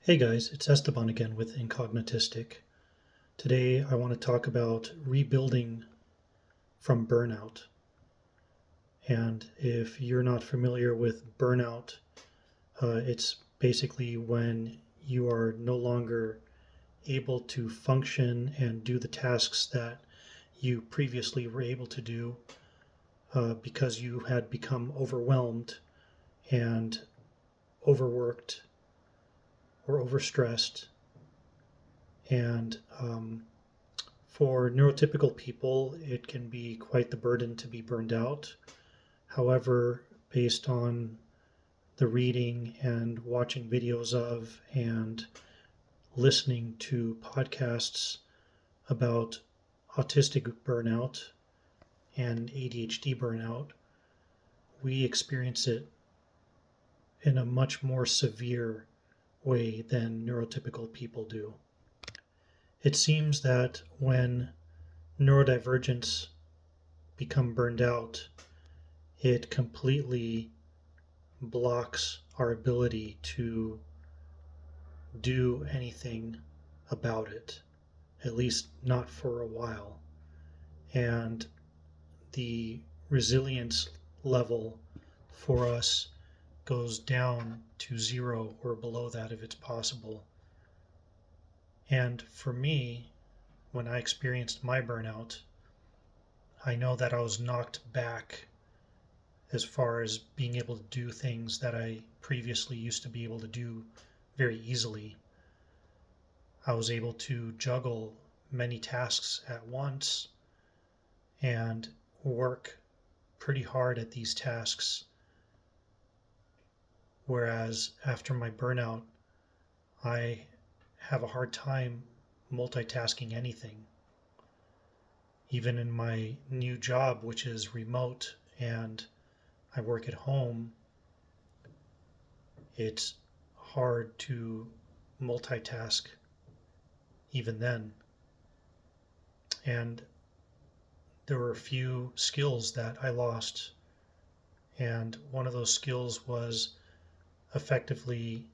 Hey guys, it's Esteban again with Incognitistic. Today I want to talk about rebuilding from burnout. And if you're not familiar with burnout, it's basically when you are no longer able to function and do the tasks that you previously were able to do because you had become overwhelmed and overworked or overstressed. And For neurotypical people, it can be quite the burden to be burned out. However, based on the reading and watching videos of and listening to podcasts about autistic burnout and ADHD burnout, we experience it in a much more severe way than neurotypical people do. It seems that when neurodivergents become burned out, it completely blocks our ability to do anything about it, at least not for a while. And the resilience level for us goes down to zero or below that if it's possible. And for me, when I experienced my burnout, I know that I was knocked back as far as being able to do things that I previously used to be able to do very easily. I was able to juggle many tasks at once and work pretty hard at these tasks. Whereas after my burnout, I have a hard time multitasking anything. Even in my new job, which is remote and I work at home, it's hard to multitask even then. And there were a few skills that I lost. And one of those skills was effectively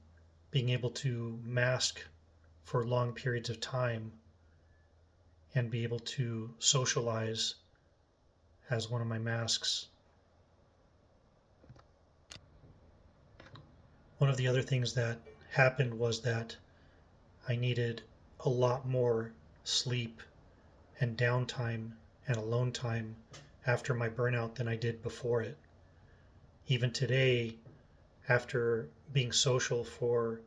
being able to mask for long periods of time and be able to socialize as one of my masks. One of the other things that happened was that I needed a lot more sleep and downtime and alone time after my burnout than I did before it. Even today, after being social for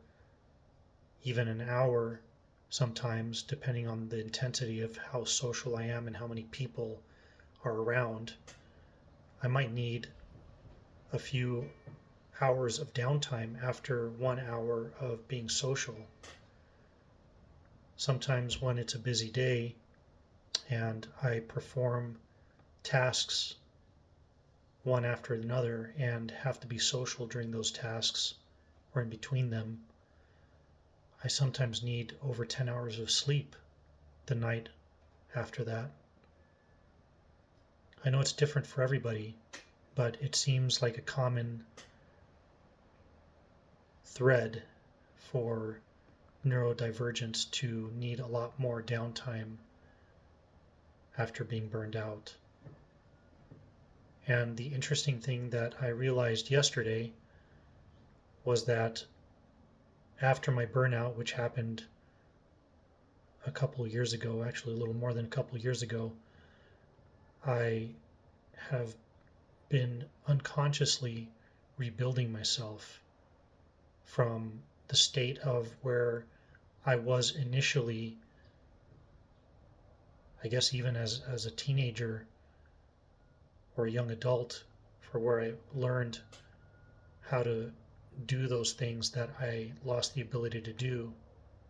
even an hour, sometimes, depending on the intensity of how social I am and how many people are around, I might need a few hours of downtime after 1 hour of being social. Sometimes when it's a busy day and I perform tasks one after another and have to be social during those tasks or in between them, I sometimes need over 10 hours of sleep the night after that. I know it's different for everybody, but it seems like a common thread for neurodivergents to need a lot more downtime after being burned out. And the interesting thing that I realized yesterday was that after my burnout, which happened a couple years ago, actually a little more than a couple years ago, I have been unconsciously rebuilding myself from the state of where I was initially, I guess even as a teenager or a young adult, for where I learned how to do those things that I lost the ability to do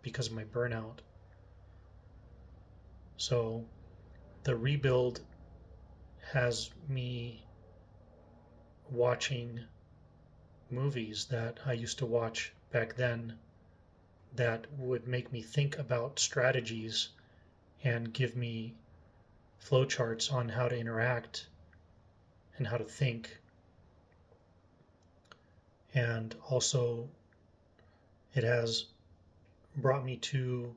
because of my burnout. So the rebuild has me watching movies that I used to watch back then that would make me think about strategies and give me flowcharts on how to interact and how to think. And also, it has brought me to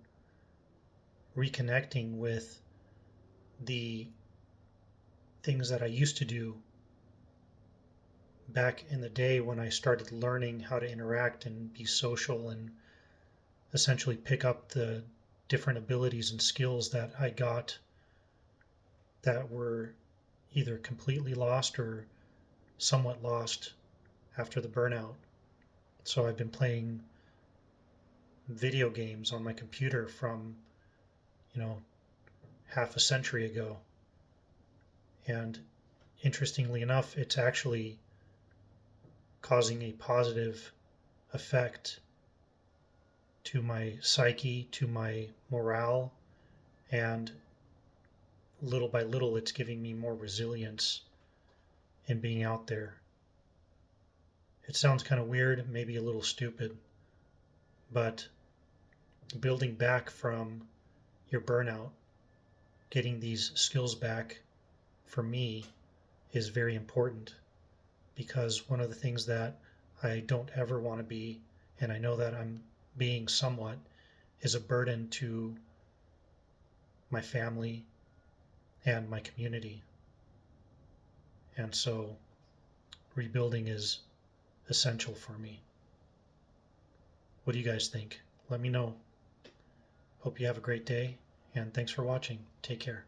reconnecting with the things that I used to do back in the day when I started learning how to interact and be social and essentially pick up the different abilities and skills that I got that were either completely lost or somewhat lost after the burnout. So I've been playing video games on my computer from, half a century ago. And interestingly enough, it's actually causing a positive effect to my psyche, to my morale, and little by little, it's giving me more resilience in being out there. It sounds kind of weird, maybe a little stupid, but building back from your burnout, getting these skills back, for me, is very important, because one of the things that I don't ever want to be, and I know that I'm being somewhat, is a burden to my family and my community. And so rebuilding is essential for me. What do you guys think? Let me know. Hope you have a great day, and thanks for watching. Take care.